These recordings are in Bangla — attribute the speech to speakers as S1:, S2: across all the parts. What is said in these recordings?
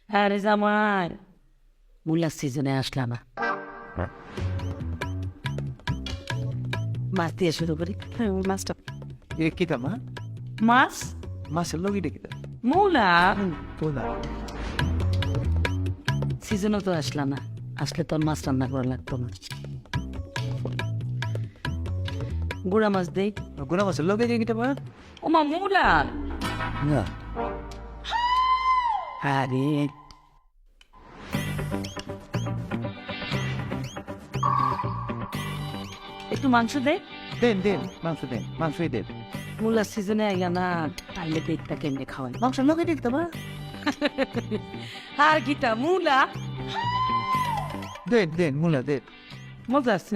S1: আরে জামাই, মূলার সিজনে আসলাম না। মাছ দিয়ে শুরু করি। মাছটা
S2: এ কিতা মা
S1: মাছ
S2: মাছের লগিটা কিতা
S1: মূলা
S2: তোলা
S1: সিজনও তো আসলাম না, আসলে তোর মাছ রান্না করা লাগতো না। গুড়া মাছ দেই।
S2: গুনা মাছের লগে কিতা মা
S1: ওমা মূলা।
S2: না
S1: আরে একটু মাংস দে।
S2: দেন দেন মাংসই দেন
S1: মূলার সিজনে আইয়া না, তাইলে পেটটা কেমনে খাওয়াই।
S2: মাংসের লগে কিতা মা
S1: আর গীতা মূলা
S2: দেন মুলা দেন
S1: মজা আসছে।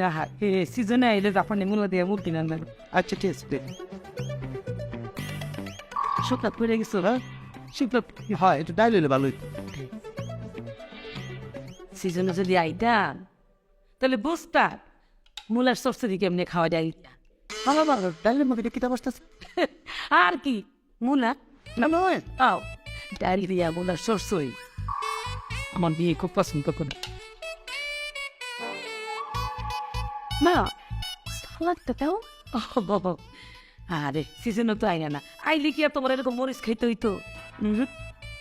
S1: সিজনে আইলে জাপানি মূলা দিয়ে মুরগি রান্না।
S2: আচ্ছা ঠিক আছে দেন
S1: শুকনা পড়ে গেছো না?
S2: শিখলে হয় একটু ডাইল হইলে ভালো হইতো
S1: সিজনে যদি আইতাম তাহলে বুঝতা মূলার সরসরি কেমনে খাওয়া যায়।
S2: ভালো ভালো ডাইলের মধ্যে কিতা বসতেছে
S1: আর কি মূলা
S2: না নয়
S1: আও ডাল দিয়া মূলার সরসই আমার বিয়ে খুব পছন্দ করে। মা সালাদটা দাও। বাবা আরে সিজনও তো আইনা না, আইলে কি আর তোমার এরকম মরিচ খাইতে হইতো?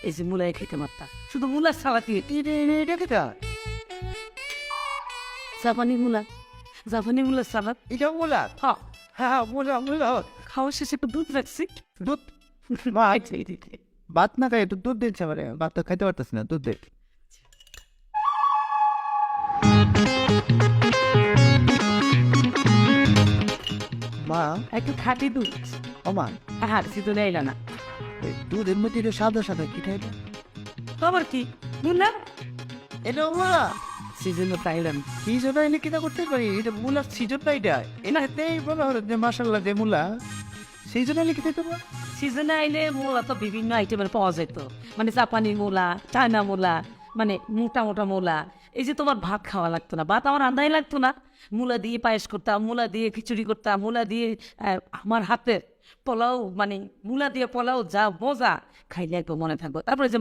S1: এই যে মূলাই খাইতে মারতা, শুধু মূলার সালাতি।
S2: এটা কিতা
S1: জাপানি মূলার সালাদ।
S2: এটা মুলা
S1: হ্যাঁ,
S2: হ্যাঁ মুলা
S1: খাওয়া শেষে একটু দুধ রাখছি।
S2: দুধ মা ভাত না খাই একটু দুধ দিচ্ছে আমার ভাত তো খাইতে পারতেছি না দুধ দে মা
S1: একটু খাঁটি দুধ।
S2: ও মা
S1: হ্যাঁ সিজনে আইলা না,
S2: এই দুধের মধ্যে এটা সাদা সাদা কি খাইবে
S1: খবর কি মূলা
S2: এটা মা
S1: সিজনে পাইলাম।
S2: কি জন্য এনে কিনা করতে পারি এটা মূলার সিজন না এটা এনাতেই বলা হলো যে মাসাল্লাহ যে মূলা সেই জন্য এনে খেতে পারবো
S1: সিজনে আইলে মূলা তো বিভিন্ন আইটেমের পাওয়া যেত, মানে জাপানি মূলা, চায়না মূলা, মানে মোটা মোটা মূলা। এই যে তোমার ভাত খাওয়া লাগতো না, ভাত আমার রান্নাই লাগতো না। মূলা দিয়ে পায়েস করতাম, মূলা দিয়ে খিচুড়ি করতাম, মূলা দিয়ে আমার হাতের পোলাও, মানে মূলা দিয়ে পোলাও যা মজা, খাইলে একবার মনে থাকবো। তারপরে যে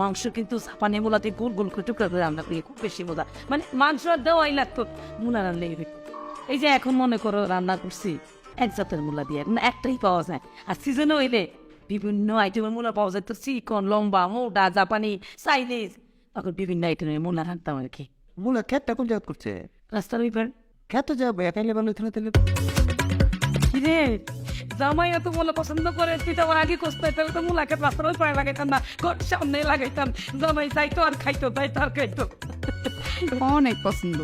S1: মাংস কিন্তু জাপানি মূলা দিয়ে গোল গোল করে টুকরা করে রান্না করি, খুব বেশি মজা। মানে মাংস আর দেওয়াই লাগতো, মূলা রান্নাই হইতো। এই যে এখন মনে করো রান্না করছি এক জাতের মূলা দিয়ে, মানে একটাই পাওয়া যায়। আর সিজনে হইলে বিভিন্ন আইটেমের মূলা পাওয়া যায়, তো চিকন, লম্বা, মোটা, জাপানি, চাইনিজ, তখন বিভিন্ন আইটেমের মূলা রাখতাম আর কি।
S2: মূলা খেতটা কোন জায়গা করছে
S1: রাস্তার ওই পার।
S2: খেতে যাবো একাইলে ভালো হইতো না তাহলে
S1: কিরে জামাই এত মূলা পছন্দ করে, তুই তো আমার আগে কষতে, তাহলে তো মূলা খেত রাস্তার ওই পায়ে লাগাইতাম না, ঘর সামনে লাগাইতাম। জামাই যাইতো আর খাইতো, যাইতো আর খাইতো, অনেক পছন্দ।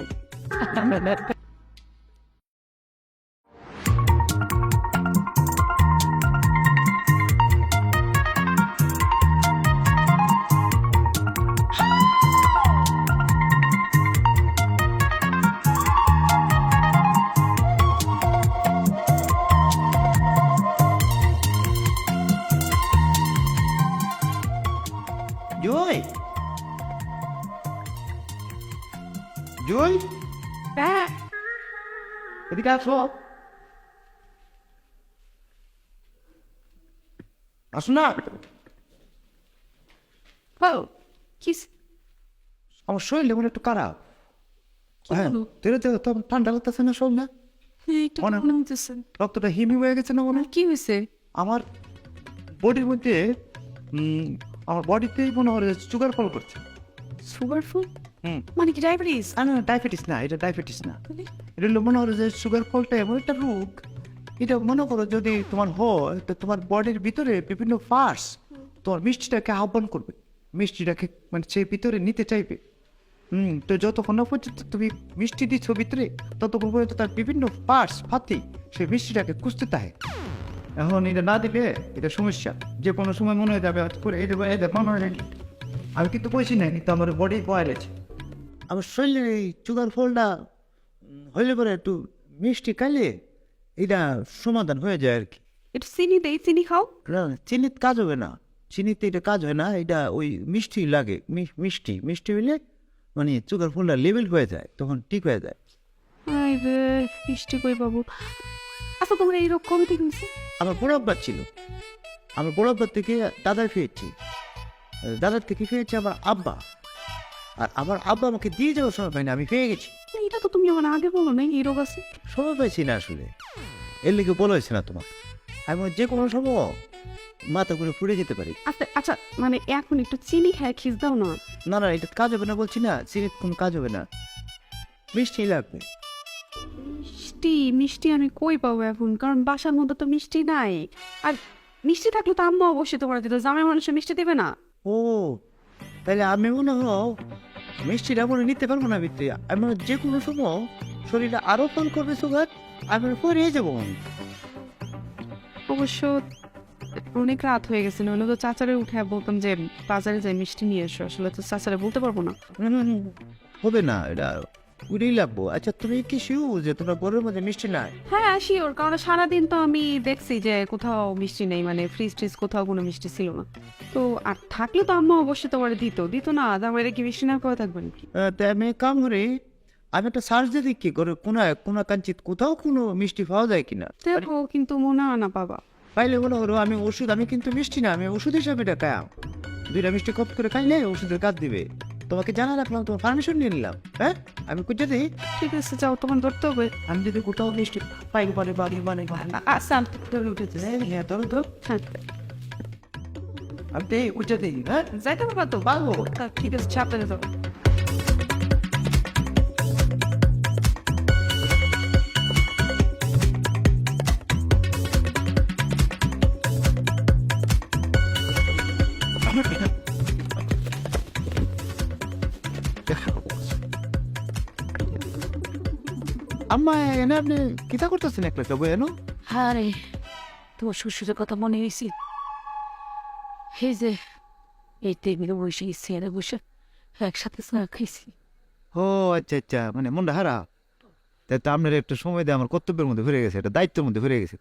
S2: জয় জয়
S1: হ্যাঁ
S2: এদিকে আসো আসো না
S1: কি
S2: আমার শরীরে মনে একটু খারাপ হ্যাঁ তেরে তো ঠান্ডা লাগতেছে না শরীর না রক্তটা হিমি হয়ে গেছে না মনে হয়?
S1: কি হয়েছে?
S2: আমার বডির মধ্যে আমার বডিতেই মনে হয় সুগার ফল করছে
S1: সুগার ফুল
S2: হুম
S1: মানে কি ডায়াবেটিস?
S2: না ডায়াবেটিস না এটা ডায়াবেটিস না এটা হলো মনে হয় যে সুগার ফলটা এমন একটা রোগ এটা মনে করো যদি তোমার হয় তো তোমার বডির ভিতরে বিভিন্ন পার্টস তোমার মিষ্টিটাকে আহ্বান করবে মিষ্টিটাকে মানে সে ভিতরে নিতে চাইবে তো যতক্ষণ না পর্যন্ত তুমি মিষ্টি দিচ্ছ ভিতরে ততক্ষণ পর্যন্ত তার বিভিন্ন পার্টস ফাতি সেই মিষ্টিটাকে খুঁজতে থাকে এখন এটা না দিলে এটা সমস্যা যে কোনো সময় মনে হয়ে যাবে করে এই দেবো এই দেবো মনে হয় আমি কিন্তু বলছি না কিন্তু আমার বডি বয়েলেছে আমার শরীরে এই সুগার ফলটা হইলে পরে একটু মিষ্টি খাইলে এটা সমাধান হয়ে যায় আর কি
S1: একটু চিনি দেই, চিনি খাও।
S2: না চিনির কাজ হবে না চিনিতে এটা কাজ হয় না এটা ওই মিষ্টি লাগে মিষ্টি হইলে মানে সুগার ফলটা লেভেল হয়ে যায় তখন ঠিক হয়ে যায়
S1: মিষ্টি কই বাবু। আচ্ছা তোমার এই রোগ কবে থেকে হয়েছে?
S2: আমার বড় আব্বার ছিল আমার বড় আব্বার থেকে দাদার পেয়েছি দাদার থেকে পেয়েছে আমার আব্বা, আর আমার আব্বা আমাকে দিয়ে যাওয়ার সময় পাইনি, আমি পেয়ে গেছি।
S3: এটা তো তুমি আমার আগে বলো না এই রোগ আছে।
S2: সময় পাইছি না আসলে, এর লিগে বলা হয়েছে না তোমার। আমি যে কোনো সময় মাথা করে ফুটে যেতে পারি।
S3: আচ্ছা আচ্ছা, মানে এখন একটু চিনি খায় খিস দাও না।
S2: না না, এটা কাজ হবে না বলছি না, সিরিত কোনো কাজ হবে না, মিষ্টি লাগবে।
S3: মিষ্টি মিষ্টি আমি কই পাবো এখন, কারণ বাসার মধ্যে তো মিষ্টি নাই। আর মিষ্টি থাকলে তো আম্মা অবশ্যই তোমার দিত, জামাই মানুষের মিষ্টি দেবে না।
S2: ও তাহলে আমি মনে হয় মিষ্টিটা মনে নিতে পারবো না ভিতরে, আমি যে কোনো সময় শরীরটা আরো ফোন করবে সুগার, আমি পরে যাবো।
S3: অবশ্য অনেক রাত হয়ে গেছে, নইলে তো চাচারে উঠে বলতাম যে বাজারে যাই মিষ্টি নিয়ে এসো। আসলে তো চাচারে বলতে পারবো না।
S2: হবে না, এটা উড়েই লাগবো। আচ্ছা তুমি কি শিউ যে তোমার ঘরের মধ্যে মিষ্টি নাই?
S3: হ্যাঁ আসি ওর, কারণ সারাদিন তো আমি দেখছি যে কোথাও মিষ্টি নেই, মানে ফ্রিজ ট্রিজ কোথাও কোনো মিষ্টি ছিল না। তো আর থাকলে তো আম্মা অবশ্যই তোমার দিত না, তারপরে কি মিষ্টি না করে থাকবেন কি?
S2: তাই আমি এক কাম করি, আমি একটা সার্চ দিয়ে দেখি করে কোনা কাঞ্চিত কোথাও কোনো মিষ্টি পাওয়া যায় কিনা।
S3: দেখো কিন্তু মনে হয় না বাবা।
S2: পাইলে মনে করো আমি ওষুধ, আমি কিন্তু মিষ্টি না, আমি ওষুধ হিসাবে এটা খাই। দুইটা মিষ্টি কপ করে খাইলে ওষুধের কাজ দিবে। তোমাকে জানা রাখলাম, তোমার পারমিশন নিয়ে নিলাম। হ্যাঁ আমি কোথা দিই,
S3: ঠিক আছে যাও, তোমার ধরতে হবে।
S2: আমি যদি কোথাও মিষ্টি পাই পারে বাড়ি মানে
S3: আচ্ছা আমি ধরে উঠেছে।
S2: হ্যাঁ ধরো তো,
S3: হ্যাঁ
S2: আমি দিই কোথা দিই। হ্যাঁ
S3: যাইতে পারবা তো?
S2: পারবো।
S3: ঠিক আছে সাবধানে যাও।
S2: আম্মা এনে আপনি কিতা করতেছেন একলা বই এনো?
S1: হ্যাঁ রে, তোমার শ্বশুরের কথা মনে হয়েছে। এই যে এই টেবিলে বসে চেয়ারে বসে একসাথে চা খাইছি।
S2: ও আচ্ছা আচ্ছা, মানে মনটা হারা। তাই তো আপনার একটু সময় দিয়ে আমার কর্তব্যের মধ্যে ঘুরে গেছে, এটা দায়িত্বের মধ্যে ঘুরে গেছে।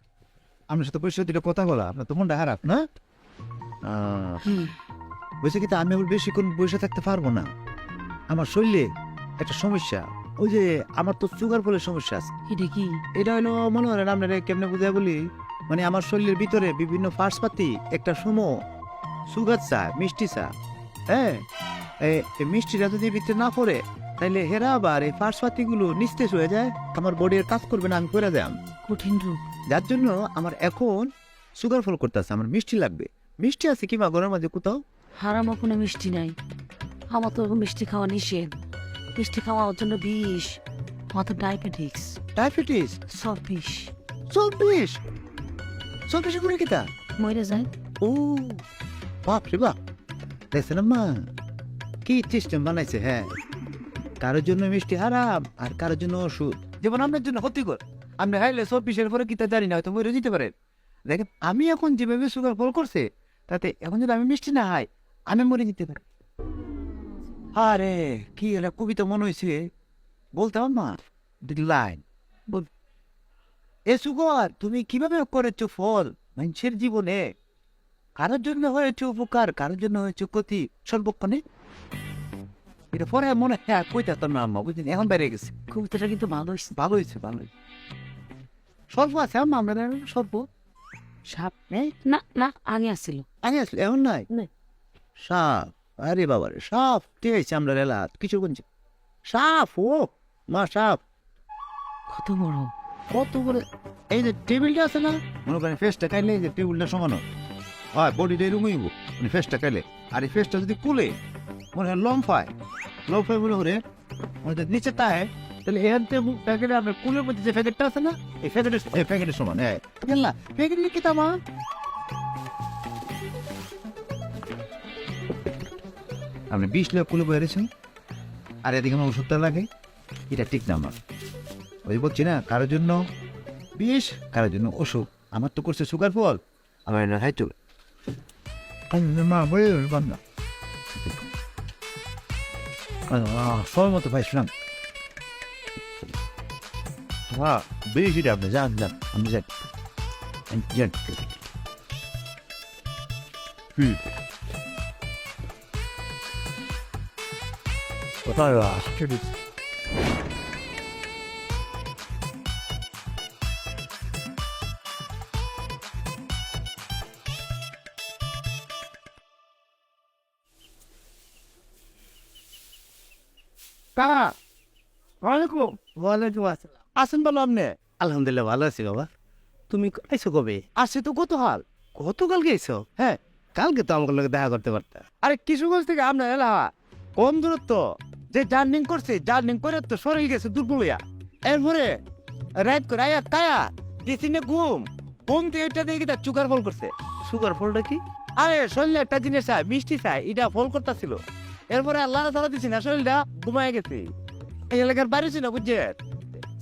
S2: আপনার সাথে পরিষদ দুটো কথা বলা, আপনার তো মনটা হারাপ না? বসে কিন্তু আমি আবার বেশিক্ষণ বসে থাকতে পারবো না, আমার শরীরে একটা সমস্যা। ওই যে আমার তো সুগার ফলের সমস্যা আছে।
S1: এটা কি?
S2: এটা হলো মনে হয় আপনার কেমনে বুঝাই বলি, মানে আমার শরীরের ভিতরে বিভিন্ন ফার্সপাতি একটা সময় সুগার চা, মিষ্টি চা, হ্যাঁ এই মিষ্টিটা যদি ভিতরে না পড়ে তাইলে হেরা আবার এই ফার্সপাতি গুলো নিস্তেজ হয়ে যায়, আমার বডির কাজ করবে না, আমি করে দেয়।
S1: কঠিন রোগ।
S2: যার জন্য আমার এখন সুগার ফল করতেছে, আমার মিষ্টি লাগবে। মিষ্টি আছে কি মা ঘরের মাঝে কোথাও?
S1: হারামো কোনো মিষ্টি নাই, আমার তো মিষ্টি খাওয়া নিষেধ। মিষ্টি খাওয়ার জন্য বিষ, আমার তো ডায়াবেটিক্স।
S2: ডায়াবেটিস?
S1: সব বিষ।
S2: চব্বিশ? চব্বিশে করে কিতা
S1: মরে যায়।
S2: ও বাপ রে বাপ, দেখছেন মা কি সিস্টেম বানাইছে। হ্যাঁ কারোর জন্য মিষ্টি হারাম আর কারোর জন্য ওষুধ, যেমন আপনার জন্য ক্ষতিকর। আপনি খাইলে 24-এর পরে কিতা জানি না, হয়তো মরে যেতে পারেন। দেখেন আমি এখন যেভাবে সুগার ফল করছে, তাতে এখন যদি আমি মিষ্টি না খাই আমি মরে যেতে পারি। আরে কি একটা কবিতা মনে হয়েছে, বলতাম মা লাইন বল, এ সুগার তুমি কিভাবে করেছো ফল মানুষের জীবনে, কারোর জন্য হয়েছে উপকার, কারোর জন্য হয়েছে ক্ষতি সর্বক্ষণে। এটা পরে মনে হ্যাঁ কইতাম না আম্মা, বুঝলেন এখন বেড়ে গেছে।
S1: কবিতাটা কিন্তু ভালো হয়েছে।
S2: ভালো হয়েছে ভালো হয়েছে। সর্ব আছে আম্মা, আমরা সর্ব সাপ নেই?
S1: না না, আগে আসছিল।
S2: আগে আসলে এমন নাই
S1: নাই।
S2: সাপ, আরে বাবা রে সাপ, ঠিক আছে আমরা রেলা কিছু বলছি সাপ। ও মা সাপ
S1: কত বড়,
S2: কত করে। এই যে টেবিলটা আছে না, মনে করেন ফেসটা খাইলে এই যে টেবিলটা সমানো হয়, বডিটা রুমইব মানে ফেসটা খাইলে। আর এই ফেসটা যদি কুলে মনে হয় লম্ফায় মনে করে মনে হয় নিচে তাই, তাহলে এর প্যাকেটে আপনার কুলের মধ্যে যে প্যাকেটটা আছে না, এই প্যাকেটের সমান। হ্যাঁ না প্যাকেট লিখি তা মা আপনি 20 লাখ কুলে বেড়েছেন আর এদিকে আমার ওষুধটা লাগে, এটা ঠিক না আমার। ওই বলছি না কারোর জন্য বিষ, কারোর জন্য ওষুধ। আমার তো করছে সুগার ফল, আমার না খাইতো মা বলে বান্ধা সময় মতো ভাই শুনাম। হ্যাঁ বেশি আপনি যান যান, আপনি যান যান। কোথায় ওয়ালাইকুম আসসালাম। আসেন বলো আপনি?
S4: আলহামদুলিল্লাহ ভালো আছি বাবা। তুমি আইছো কবে?
S2: আসছে তো কত হাল?
S4: গতকাল গেছো?
S2: হ্যাঁ,
S4: কালকে তো আমার লগে দেখা করতে পারতা।
S2: আরে কিশোরগঞ্জ থেকে আপনার এলাকা কম দূরত্ব, যে জার্নিং করছে জার্নিং করে তো শরীর গেছে দুর্বল হইয়া। এরপরে রাত করে আয়া কায়া দিছি না ঘুম দিয়ে এটা দিয়ে তার চুকার ফল করছে।
S4: সুগার ফলটা কি?
S2: আরে শরীরে একটা জিনিস চাই, মিষ্টি চাই, এটা ফল করতেছিল। এরপরে আল্লাহ তালা দিছি না, শরীরটা ঘুমায় গেছে। এই এলাকার বাড়ি ছিল বুঝছেন,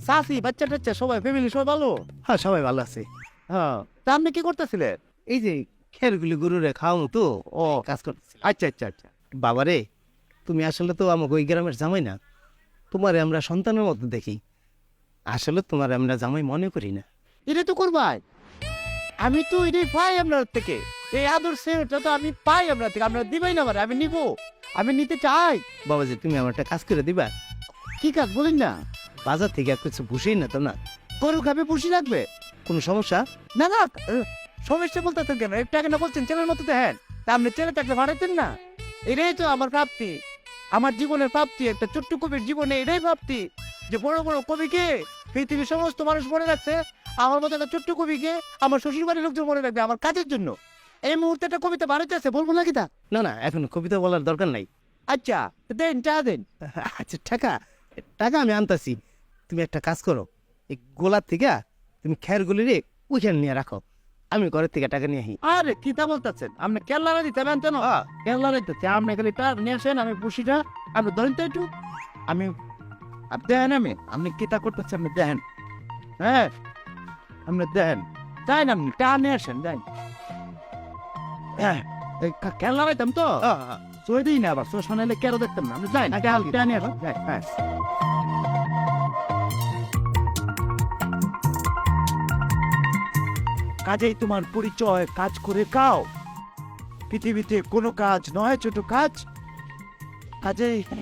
S2: চাষি বাচ্চা টাচ্চা সবাই ফ্যামিলি সবাই ভালো।
S4: হ্যাঁ সবাই ভালো আছে।
S2: হ্যাঁ, তা আপনি কি করতেছিলেন?
S4: এই যে খেরগুলি গরুরে খাওয়াম তো ও কাজ করতেছি।
S2: আচ্ছা আচ্ছা আচ্ছা।
S4: বাবারে, তুমি আসলে তো আমাকে ওই গ্রামের জামাই না, তোমারে আমরা সন্তানের মতো দেখি। আসলে তোমার আমরা জামাই মনে করি না।
S2: এটা তো করবাই, আমি তো এটাই পাই আপনার থেকে, এই আদর্শটা তো আমি পাই আপনার থেকে। আপনার দিবাই না, আমি নিব, আমি নিতে চাই।
S4: বাবাজি তুমি আমার একটা কাজ করে দিবা?
S2: কি কাজ বলেন না?
S4: বাজার থেকে আর কিছু বুঝেই না তো না,
S2: গরু খাবে পুষি লাগবে?
S4: কোনো সমস্যা?
S2: না না, সমস্যা বলতেছেন কেন? একটা কেন বলছেন ছেলের মতো দেখেন, তা আপনি ছেলে থাকলে ভাড়াইতেন না? এটাই তো আমার প্রাপ্তি, আমার জীবনের প্রাপ্তি। একটা ছোট্ট কবির জীবনে এটাই প্রাপ্তি যে বড় বড় কবিকে পৃথিবীর সমস্ত মানুষ মনে রাখছে, আমার মতো একটা ছোট্ট কবিকে আমার শ্বশুর বাড়ির লোকজন মনে রাখবে আমার কাজের জন্য। এই মুহূর্তে একটা কবিতা বাড়াইতেছে, বলবো নাকি তা?
S4: না না, এখন কবিতা বলার দরকার নাই।
S2: আচ্ছা দেন, চা দেন।
S4: আচ্ছা টাকা টাকা আমি আনতাছি। তুমি একটা কাজ করো, এই গোলার থেকে তুমি খেরগুলি রে ওইখানে নিয়ে রাখো, আমি ঘরের থেকে টাকা নিয়ে আসি।
S2: আরে কি তা বলতেছেন আপনি? কেল্লারে দিতে পারেন কেন? কেল্লারে দিতে আপনি খালি তার নিয়ে আসেন, আমি পুষিটা আপনি ধরেন তো একটু। আমি দেখেন, আপনি কি তা করতেছেন আপনি দেখেন। হ্যাঁ আপনি দেখেন, যাই না আপনি টা নিয়ে আসেন, যাই। হ্যাঁ কেল্লা রাইতাম তো চলে দিই না, আবার চশমা নাইলে কেন দেখতাম না। আপনি যাই না, টা নিয়ে আসেন, যাই। হ্যাঁ, কাজেই তোমার পরিচয় কাজ করে খাও। পৃথিবীতে কোনো কাজ নয় ছোট কাজ, কাজেই